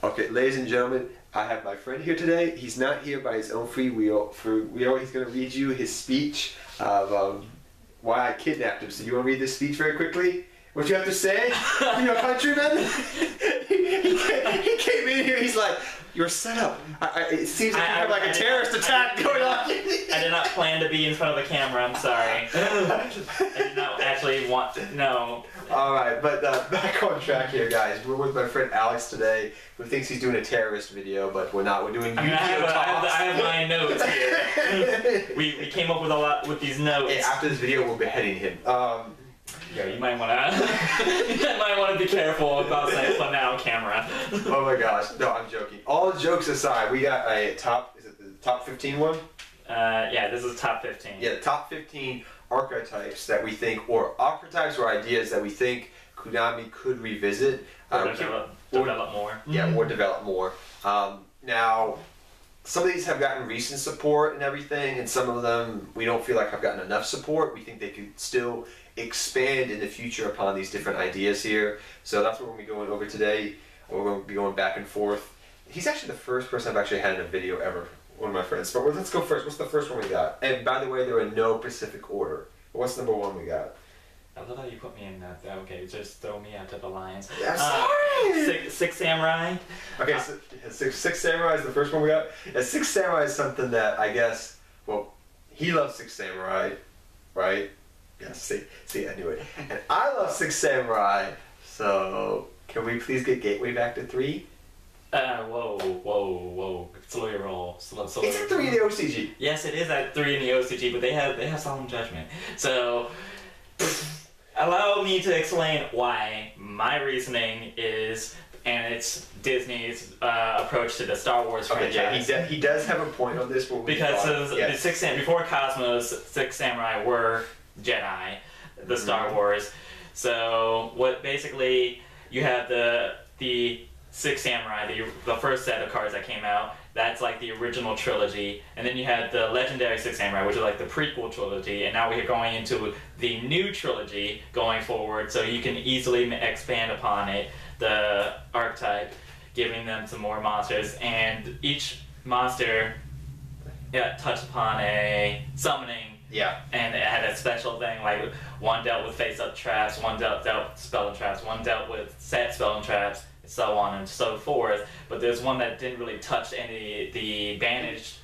Okay, ladies and gentlemen, I have my friend here today. He's not here by his own free will. He's going to read you his speech of why I kidnapped him. So you want to read this speech very quickly? What do you have to say? You're a countryman? he came in here, he's like, you're set up. It seems like you have like a terrorist attack going on. I did not plan to be in front of the camera, I'm sorry. I did not actually want to, no. Alright, but back on track here, guys. We're with my friend Alex today, who thinks he's doing a terrorist video, but we're not. We're doing I have my notes here. we came up with a lot with these notes. Hey, after this video, we're beheading him. Yeah, you might want to be careful about saying putting that on camera. Oh my gosh, no, I'm joking. All jokes aside, we got a is it the top 15 one? Yeah, this is top 15. Yeah, the top 15 archetypes that we think, or archetypes or ideas that we think Konami could revisit. Or develop more. Yeah, or develop more. Now, some of these have gotten recent support and everything, and some of them we don't feel like have gotten enough support. We think they could still expand in the future upon these different ideas here. So that's what we're going to be going over today. We're going to be going back and forth. He's actually the first person I've actually had in a video ever, one of my friends. But let's go first. What's the first one we got? And by the way, they're in no specific order. What's number one we got? I love how you put me in that. Okay, just throw me out to the lions. Yeah, sorry! Six Samurai. Okay, so Six Samurai is the first one we got. Yeah, Six Samurai is something that I guess, well, he loves Six Samurai, right? Yeah, see, anyway. And I love Six Samurai, so can we please get Gateway back to 3? Whoa. Slow your roll. Slow it's at 3 in the OCG. Yes, it is at 3 in the OCG, but they have solemn judgment. So, allow me to explain why my reasoning is, and it's Disney's approach to the Star Wars franchise. Yeah, he does have a point on this. Because before Cosmos, Six Samurai were Jedi, the Star Wars. So what basically you have the Six Samurai, the first set of cards that came out. That's like the original trilogy, and then you had the Legendary Six Samurai, which is like the prequel trilogy, and now we're going into the new trilogy going forward. So you can easily expand upon it, the archetype, giving them some more monsters, and each monster touched upon a summoning. Yeah. And it had a special thing, like one dealt with face-up traps, one dealt spell and traps, one dealt with set spell and traps, so on and so forth. But there's one that didn't really touch the banished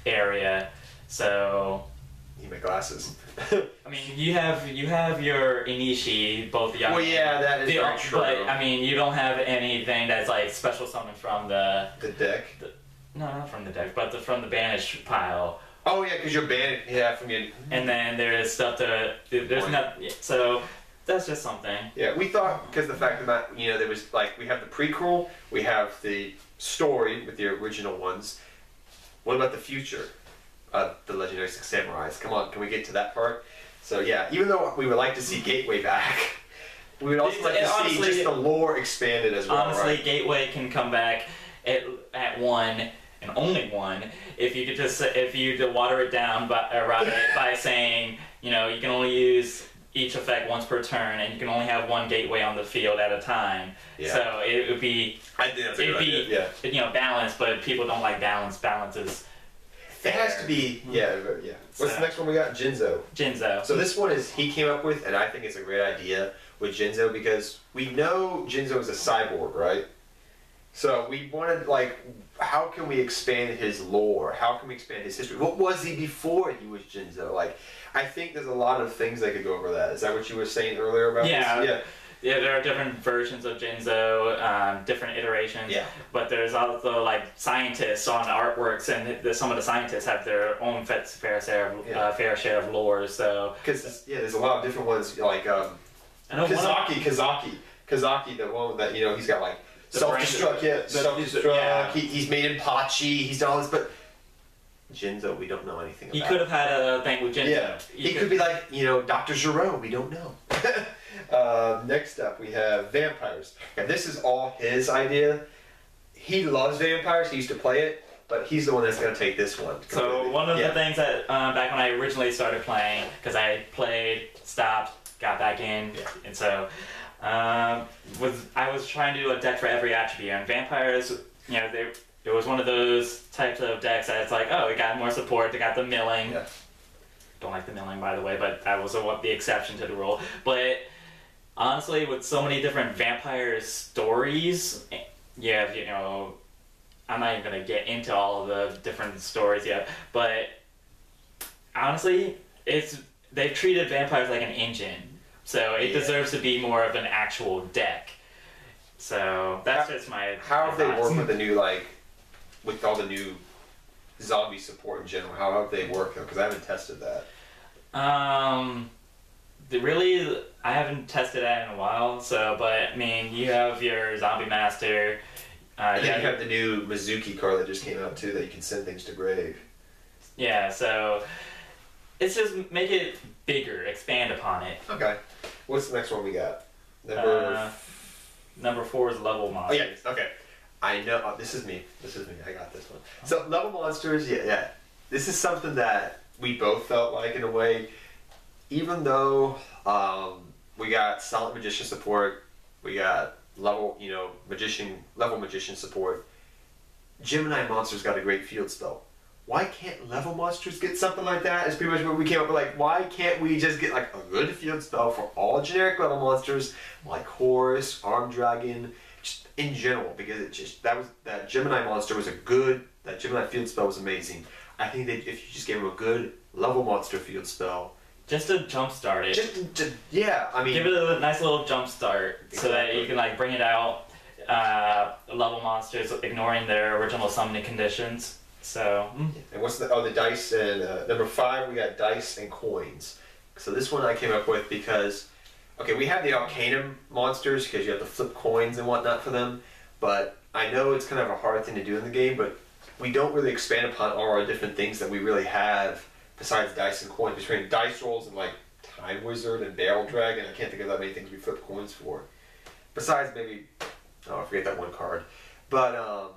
area. So you make glasses. I mean, you have your Inishi, both the young. Well, yeah, that is very true. But I mean, you don't have anything that's like special summoned from the deck. No, not from the deck, but from the banished pile. Oh yeah, because you're banned. Yeah, from your. And then there is stuff there's not. So that's just something. Yeah, we thought because the fact that there was like we have the prequel, we have the story with the original ones. What about the future of the Legendary Six Samurais? Come on, can we get to that part? So yeah, even though we would like to see Gateway back, we would also like to see just the lore expanded as well. Honestly, right? Gateway can come back at 1. And only 1, if you could water it down by saying, you can only use each effect once per turn, and you can only have 1 gateway on the field at a time. Yeah. So it would be, balanced, but people don't like balance. Balance is fair. It has to be, yeah. What's the next one we got? Jinzo. So this one he came up with, and I think it's a great idea with Jinzo, because we know Jinzo is a cyborg, right? So we wanted, how can we expand his lore? How can we expand his history? What was he before he was Jinzo? I think there's a lot of things that could go over that. Is that what you were saying earlier about this? Yeah, there are different versions of Jinzo, different iterations. Yeah. But there's also scientists on artworks, and some of the scientists have their own fair share of lore. So because there's a lot of different ones Kazaki, the one that he's got self-destruct, self-destruct. He's made in Pachi. He's done all this, but Jinzo, we don't know anything about. He could have had a thing with Jinzo. Yeah, he could be like Dr. Gero. We don't know. Next up, we have vampires. And this is all his idea. He loves vampires. He used to play it, but he's the one that's going to take this one. So one of the things that back when I originally started playing, because I played, stopped, got back in, and so. I was trying to do a deck for every attribute, and vampires, you know, it was one of those types of decks that it's like, oh, it got more support, they got the milling. Yeah. Don't like the milling, by the way, but that was the exception to the rule. But honestly, with so many different vampire stories, yeah, you know, I'm not even gonna get into all of the different stories yet, but honestly, they've treated vampires like an engine, so it deserves to be more of an actual deck. So that's just my. How have they thoughts. worked with the new, like, with all the new zombie support in general? How have they worked though? Because I haven't tested that. Really, I haven't tested that in a while. So, but I mean, you have your zombie master. And then you have the new Mizuki card that just came out too, that you can send things to grave. Yeah, so it's just make it bigger, expand upon it. Okay. What's the next one we got? Number 4 is level Oh monsters. yeah. Okay. I know. Oh, this is me. I got this one. So level monsters. Yeah. This is something that we both felt like in a way, even though we got solid magician support, we got level magician support. Gemini monsters got a great field spell. Why can't level monsters get something like that? Is pretty much what we came up with. Like, why can't we just get like a good field spell for all generic level monsters like Horus, Armed Dragon, just in general? Because it just that Gemini monster was that Gemini field spell was amazing. I think that if you just gave him a good level monster field spell, just to jumpstart it. Yeah, I mean, give it a nice little jump start so that you can like bring it out. Level monsters ignoring their original summoning conditions. So. And what's the dice and number 5 we got dice and coins. So this one I came up with because we have the Arcanum monsters because you have to flip coins and whatnot for them, but I know it's kind of a hard thing to do in the game, but we don't really expand upon all our different things that we really have besides dice and coins, between dice rolls and like Time Wizard and Barrel Dragon. I can't think of that many things we flip coins for. Besides maybe, I forget that one card. But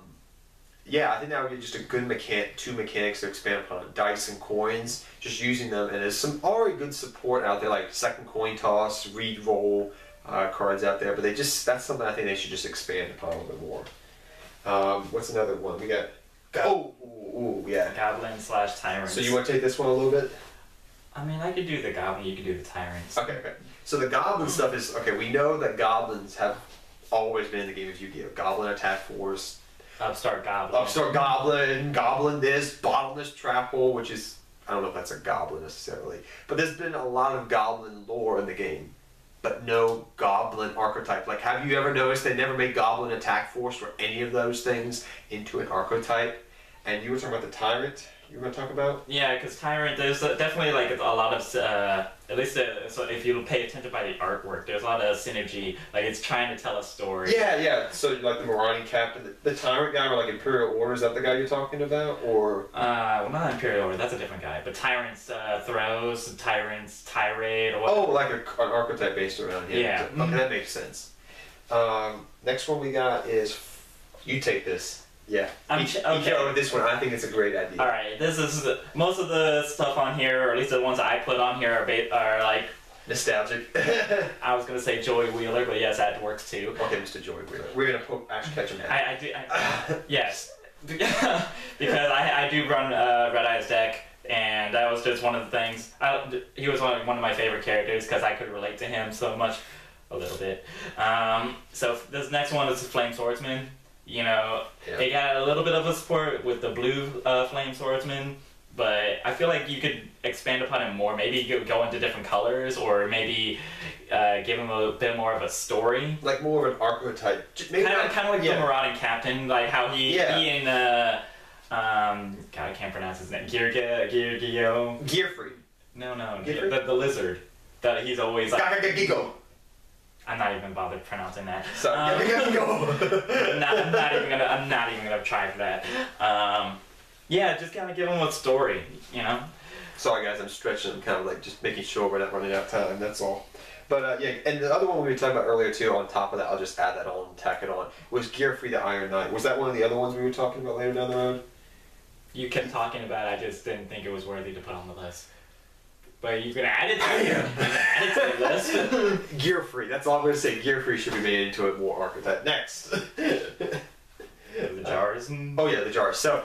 yeah, I think that would be just a good two mechanics to expand upon. Dice and coins, just using them, and there's some already good support out there, like second coin toss, read roll cards out there, but that's something I think they should just expand upon a little bit more. What's another one? We got yeah. Goblin/Tyrants. So you want to take this one a little bit? I mean, I could do the Goblin, you could do the Tyrants. Okay. So the Goblin stuff is, we know that Goblins have always been in the game of Yu-Gi-Oh! Goblin Attack Force, Upstart Goblin, Goblin this, Bottomless Trap Hole, which is, I don't know if that's a Goblin necessarily, but there's been a lot of Goblin lore in the game, but no Goblin archetype. Like, have you ever noticed they never made Goblin Attack Force or any of those things into an archetype? And you were talking about the Tyrant you were going to talk about? Yeah, because Tyrant, there's definitely like a lot of, at least so if you pay attention by the artwork, there's a lot of synergy. Like, it's trying to tell a story. Yeah. So like the Morani Captain, the Tyrant guy, or like Imperial Order, is that the guy you're talking about? Or well, not Imperial Order, that's a different guy. But Tyrant's Throws, Tyrant's Tirade, or what? Oh, like an archetype based around him. Yeah. Okay, that makes sense. Next one we got is, you take this. Yeah. Okay. This one, I think it's a great idea. Alright, this is most of the stuff on here, or at least the ones I put on here, are like nostalgic. I was gonna say Joey Wheeler, but yes, that works too. Okay, Mr. Joey Wheeler. We're gonna actually catch him now. Yes, because I do run Red Eye's deck, and that was just one of the things. He was one of my favorite characters because I could relate to him so much, a little bit. So this next one is Flame Swordsman. You know, They got a little bit of a support with the blue Flame Swordsman, but I feel like you could expand upon it more. Maybe you could go into different colors, or maybe give him a bit more of a story. Like more of an archetype. Kind of like the Marauding Captain, like how he and God, I can't pronounce his name. Gearfree. No, the lizard. He's always like. Gigo. I'm not even bothered pronouncing that. So, I'm not even gonna try for that. Just kind of give them a story, you know. Sorry guys, I'm stretching. I'm kind of like just making sure we're not running out of time. That's all. But and the other one we were talking about earlier too. On top of that, I'll just add that on, tack it on. Was Gearfree the Iron Knight? Was that one of the other ones we were talking about later down the road? You kept talking about it. I just didn't think it was worthy to put on the list. But you can add it to, you can add it to the list. Gear free. That's all I'm going to say. Gear free should be made into a more archetype. Next. The jars. Oh yeah, the jars. So,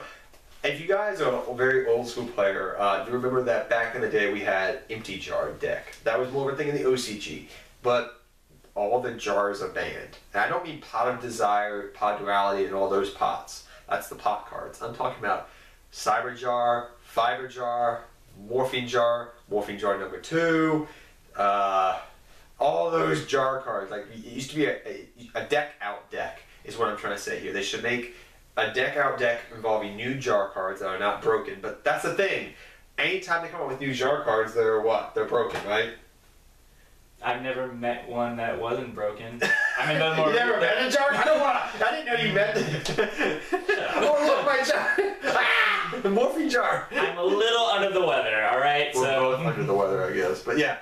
if you guys are a very old school player, you remember that back in the day we had empty jar deck. That was more of a thing in the OCG. But all the jars are banned. And I don't mean Pot of Desire, Pot Duality, and all those pots. That's the pot cards. I'm talking about Cyber Jar, Fiber Jar, Morphine Jar number 2, all those jar cards. Like, it used to be a deck out deck is what I'm trying to say here. They should make a deck out deck involving new jar cards that are not broken. But that's the thing. Anytime they come up with new jar cards, they're what? They're broken, right? I've never met one that wasn't broken. I mean, no more. You never met a jar? I didn't know you met it. Oh, look, my jar! Ah! The morphine jar! I'm a little under the weather, alright? We're So both under the weather, I guess. But yeah,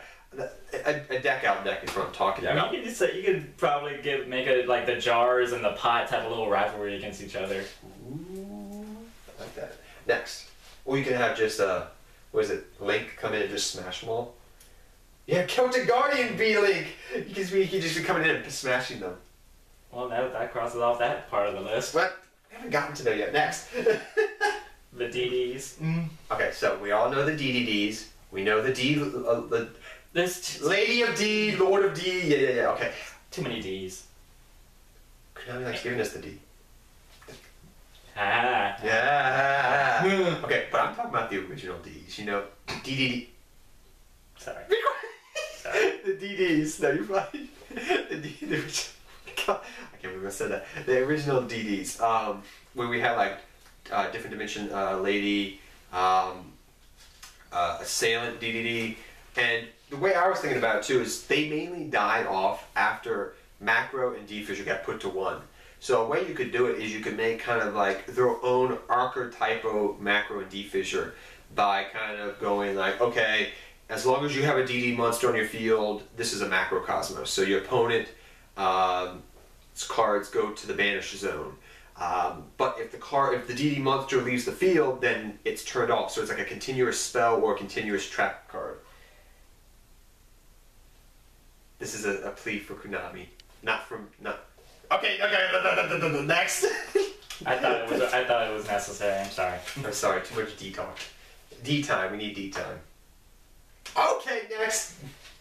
a deck out deck is what I'm talking I mean, about. you could probably make it like the jars and the pots have a little rivalry against each other. Ooh, I like that. Next. Or you can have just, what is it, Link come in and just smash them all. Yeah, Celtic Guardian B-Link! You can just be coming in and smashing them. Well, that crosses off that part of the list. What? I haven't gotten to there yet. Next. The DDs. Okay, so we all know the DDDs. We know the D... There's Lady of D, Lord of D. Yeah. Okay. too many Ds. Konami likes giving us the D. Ah. Yeah. Okay, but I'm talking about the original Ds. You know, DDD. Sorry. The DDs. No, you're fine. The original. God, I can't believe I said that. The original DDs. Where we had like different dimension lady, assailant DDD, and the way I was thinking about it too is they mainly died off after macro and D-Fissure got put to 1. So a way you could do it is you could make kind of like their own archetypo macro and D-Fissure by kind of going like, okay, as long as you have a DD monster on your field, this is a macrocosmos. So your opponent cards go to the banish zone. But if the DD monster leaves the field, then it's turned off. So it's like a continuous spell or a continuous trap card. This is a plea for Konami, Okay, next. I thought it was necessary. I'm sorry. I'm sorry, too much D talk. D time. We need D time. Okay, next.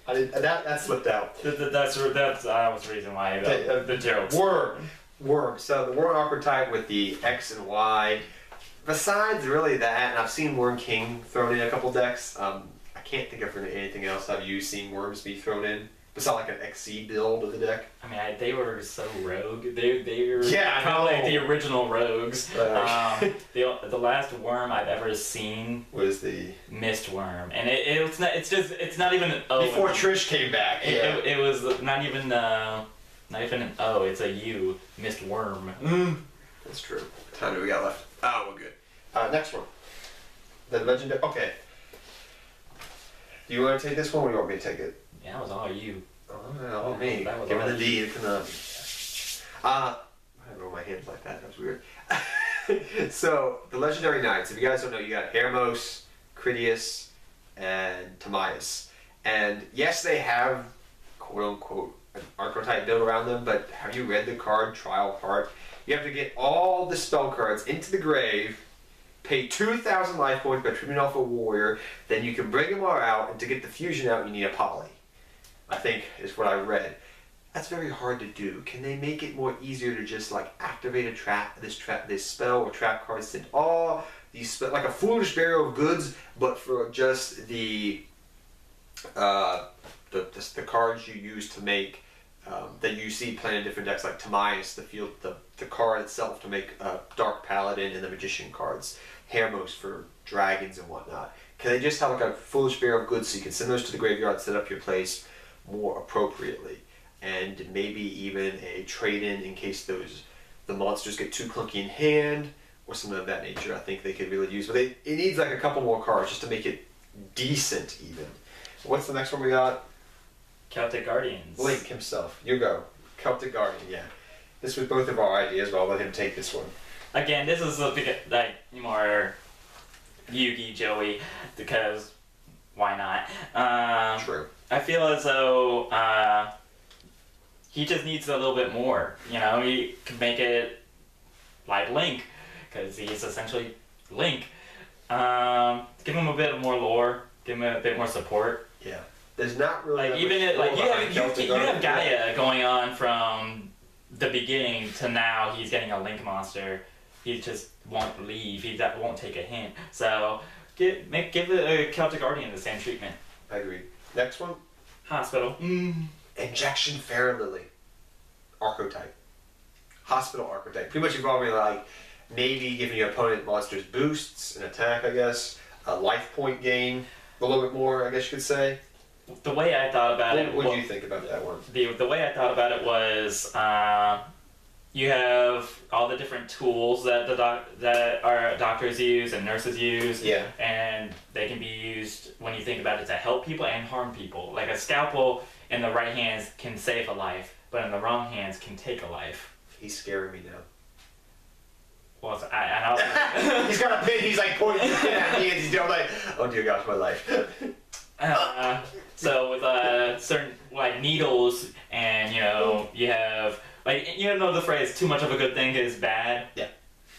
That slipped out. That was the reason why the jokes. Worm. So the Worm archetype with the X and Y. Besides really that, and I've seen Worm King thrown in a couple decks. I can't think of anything else I've seen worms be thrown in. Besides like an XC build of the deck. I mean, they were so rogue. They were Yeah, probably like the original rogues. The The last worm I've ever seen was the Mist Worm, and it's not even an O. before Trish came back. Yeah. It was not even an O. It's a U. Mist Worm. That's true. What time do we got left? Oh, we're good. Next one. The legendary. Okay. Do you want to take this one, or do you want me to take it? Yeah, that was all you. All me. That was Give me all the D to Konami. I roll my hands like that. That was weird. So, the Legendary Knights. If you guys don't know, you got Hermos, Critias, and Timaeus. And yes, they have, quote-unquote, an archetype built around them, but have you read the card Trial Heart? You have to get all the spell cards into the grave, pay 2,000 life points by trimming off a warrior, then you can bring them all out, and to get the fusion out, you need a poly. I think is what I read. That's very hard to do. Can they make it more easier to just like activate a this spell or trap card, send all these like a foolish burial of goods, but for just the cards you use to make that you see playing in different decks, like Timaeus, the card itself to make Dark Paladin and the Magician cards, Hermos for dragons and whatnot. Can they just have like a foolish burial of goods so you can send those to the graveyard, set up your place more appropriately, and maybe even a trade-in in case the monsters get too clunky in hand or something of that nature. I think they could really use, but it needs like a couple more cards just to make it decent even. What's the next one we got? Celtic Guardians. Link himself. You go. Celtic Guardian, yeah. This was both of our ideas, but I'll let him take this one. Again, this is like more Yugi Joey because why not? True. I feel as though he just needs a little bit more. You know, he could make it like Link, because he's essentially Link. Give him a bit more lore. Give him a bit more support. Yeah. There's not really Like even it, like you have Gaia going on from the beginning to now. He's getting a Link monster. He just won't leave. He won't take a hint. So give the Celtic Guardian the same treatment. I agree. Next one. Hospital. Injection Fair Lily. Archetype. Hospital archetype. Pretty much involving like maybe giving your opponent monsters boosts, an attack, I guess, a life point gain, a little bit more, I guess you could say. The way I thought about it. What do you think about that one? The way I thought about it was you have all the different tools that that our doctors use and nurses use. Yeah. And they can be used when you think about it to help people and harm people. Like a scalpel in the right hands can save a life, but in the wrong hands can take a life. He's scaring me now. Well, he's got a pin. He's like pointing his pin at me, and he's doing like, "Oh dear gosh, my life." So with certain like needles, and you know you have like you know the phrase "too much of a good thing is bad." Yeah.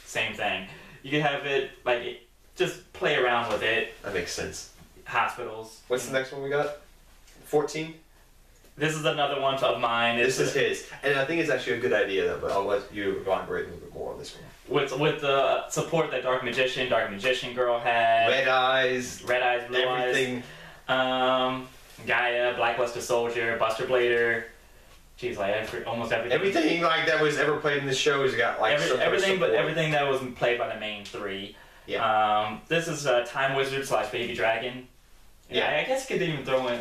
Same thing. You can have it like just play around with it. That makes sense. Hospitals. What's the next one we got? 14. This is another one of mine. This is his, and I think it's actually a good idea though. But I'll let you elaborate a little bit more on this one. With the support that Dark Magician Girl had. Red eyes, blue everything. Eyes. Gaia, Blackluster Soldier, Buster Blader. Jeez, like almost everything. Everything like that was ever played in the show has got like everything, but everything that was played by the main three. Yeah. This is Time Wizard / Baby Dragon. Yeah. I guess you could even throw in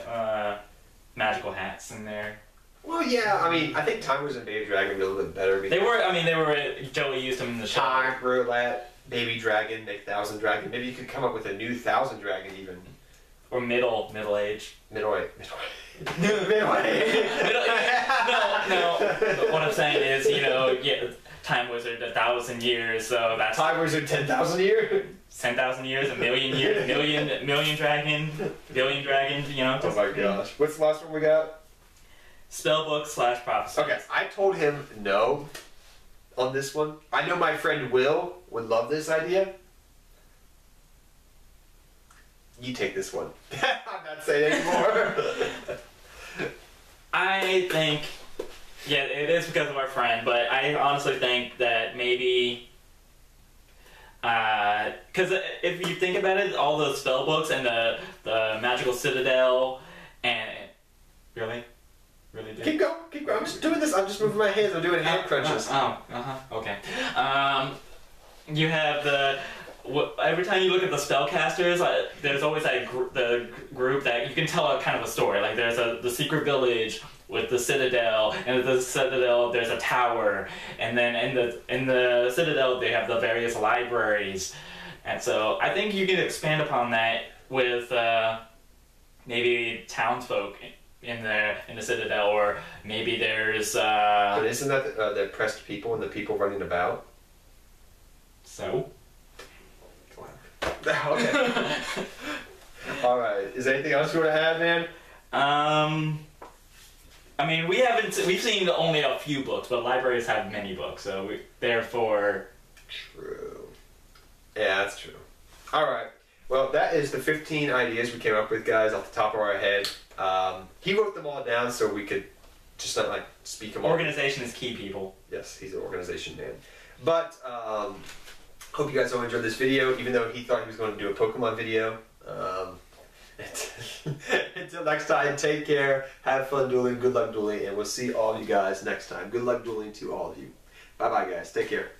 magical hats in there. Well, yeah. I mean, I think Time Wizard and Baby Dragon were a little bit better. They were. I mean, they were. Joey used them in the show. Time Roulette, Baby Dragon, make 1,000 Dragon. Maybe you could come up with a new 1,000 Dragon even. Or middle age. Middle age. No. What I'm saying is, you know, Time Wizard 1,000 years, so that's Time Wizard 10,000 years. 10,000 years, a million years, million dragon, billion dragon. You know. Oh my gosh! What's the last one we got? Spellbook / prophecy. Okay, I told him no on this one. I know my friend Will would love this idea. You take this one. I'm not saying anymore. I think, yeah, it is because of our friend, but I honestly think that maybe, because if you think about it, all the spell books and the Magical Citadel, and really, dude? Keep going. I'm just doing this. I'm just moving my hands. I'm doing hand crunches. Okay. You have every time you look at the spellcasters, there's always the group that you can tell a kind of a story. Like there's the secret village with the citadel, and at the citadel there's a tower, and then in the citadel they have the various libraries, and so I think you can expand upon that with maybe townsfolk in the citadel, or maybe there's. But isn't that the oppressed people and the people running about? So. Okay. All right. Is there anything else you want to add, man? I mean, we've seen only a few books, but libraries have many books, so therefore. True. Yeah, that's true. All right. Well, that is the 15 ideas we came up with, guys, off the top of our head. He wrote them all down so we could just not like speak them all. Organization is key, people. Yes, he's an organization man. But hope you guys all enjoyed this video, even though he thought he was going to do a Pokemon video. Until next time, take care, have fun dueling, good luck dueling, and we'll see all of you guys next time. Good luck dueling to all of you. Bye-bye, guys. Take care.